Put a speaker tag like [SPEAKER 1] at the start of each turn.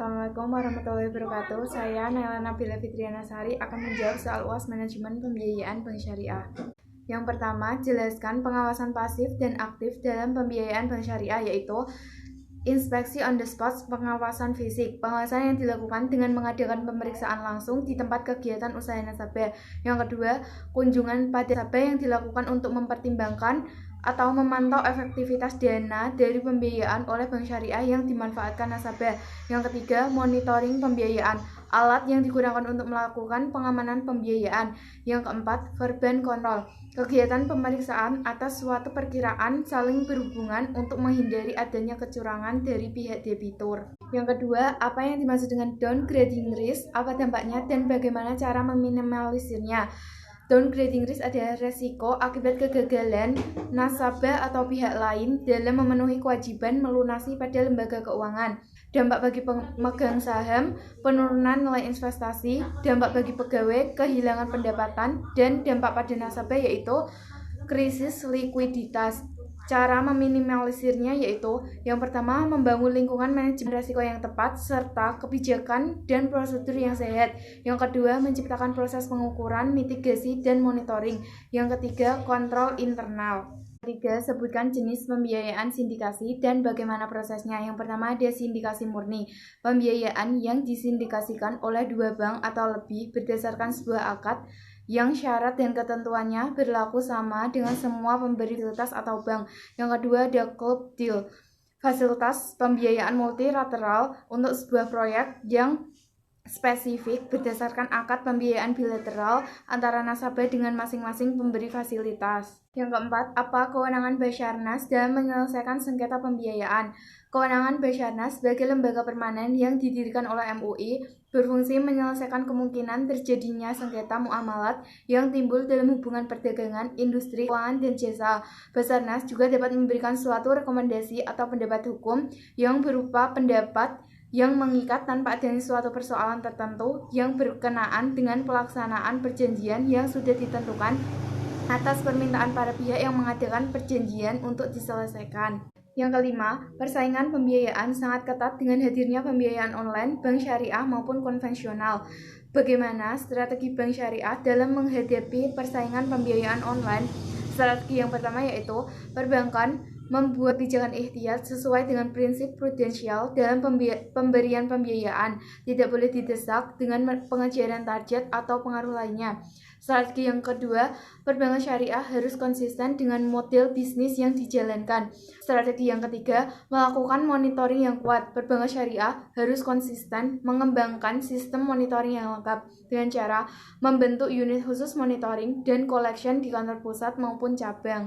[SPEAKER 1] Assalamualaikum warahmatullahi wabarakatuh. Saya Naila Nabila Fitriana Sari akan menjawab soal UAS Manajemen Pembiayaan Bank Syariah. Yang pertama, jelaskan pengawasan pasif dan aktif dalam pembiayaan bank syariah, yaitu inspeksi on the spot, pengawasan fisik. Pengawasan yang dilakukan dengan mengadakan pemeriksaan langsung di tempat kegiatan usaha nasabah. Yang kedua, kunjungan pada nasabah yang dilakukan untuk mempertimbangkan atau memantau efektivitas dana dari pembiayaan oleh bank syariah yang dimanfaatkan nasabah. Yang ketiga, monitoring pembiayaan, alat yang digunakan untuk melakukan pengamanan pembiayaan. Yang keempat, verbal control, kegiatan pemeriksaan atas suatu perkiraan saling berhubungan untuk menghindari adanya kecurangan dari pihak debitur. Yang kedua, apa yang dimaksud dengan downgrading risk, apa dampaknya dan bagaimana cara meminimalisirnya. Downgrading risk adalah resiko akibat kegagalan nasabah atau pihak lain dalam memenuhi kewajiban melunasi pada lembaga keuangan. Dampak bagi pemegang saham, penurunan nilai investasi, dampak bagi pegawai, kehilangan pendapatan, dan dampak pada nasabah yaitu krisis likuiditas. Cara meminimalisirnya yaitu yang pertama, membangun lingkungan manajemen risiko yang tepat serta kebijakan dan prosedur yang sehat. Yang kedua, menciptakan proses pengukuran, mitigasi, dan monitoring. Yang ketiga, kontrol internal. Ketiga, sebutkan jenis pembiayaan sindikasi dan bagaimana prosesnya. Yang pertama, ada sindikasi murni, pembiayaan yang disindikasikan oleh dua bank atau lebih berdasarkan sebuah akad yang syarat dan ketentuannya berlaku sama dengan semua pemberi fasilitas atau bank. Yang kedua, ada club deal, fasilitas pembiayaan multilateral untuk sebuah proyek yang spesifik berdasarkan akad pembiayaan bilateral antara nasabah dengan masing-masing pemberi fasilitas. Yang keempat, apa kewenangan Basarnas dalam menyelesaikan sengketa pembiayaan? Kewenangan Basarnas sebagai lembaga permanen yang didirikan oleh MUI berfungsi menyelesaikan kemungkinan terjadinya sengketa muamalat yang timbul dalam hubungan perdagangan, industri, keuangan, dan jasa. Basarnas juga dapat memberikan suatu rekomendasi atau pendapat hukum yang berupa pendapat yang mengikat tanpa adanya suatu persoalan tertentu yang berkenaan dengan pelaksanaan perjanjian yang sudah ditentukan atas permintaan para pihak yang mengadakan perjanjian untuk diselesaikan. Yang kelima, persaingan pembiayaan sangat ketat dengan hadirnya pembiayaan online, bank syariah maupun konvensional. Bagaimana strategi bank syariah dalam menghadapi persaingan pembiayaan online? Strategi yang pertama yaitu perbankan membuat kebijakan ihtiyat sesuai dengan prinsip prudensial dalam pemberian pembiayaan, tidak boleh didesak dengan pengejaran target atau pengaruh lainnya. Strategi yang kedua, perbankan syariah harus konsisten dengan model bisnis yang dijalankan. Strategi yang ketiga, melakukan monitoring yang kuat. Perbankan syariah harus konsisten mengembangkan sistem monitoring yang lengkap dengan cara membentuk unit khusus monitoring dan collection di kantor pusat maupun cabang.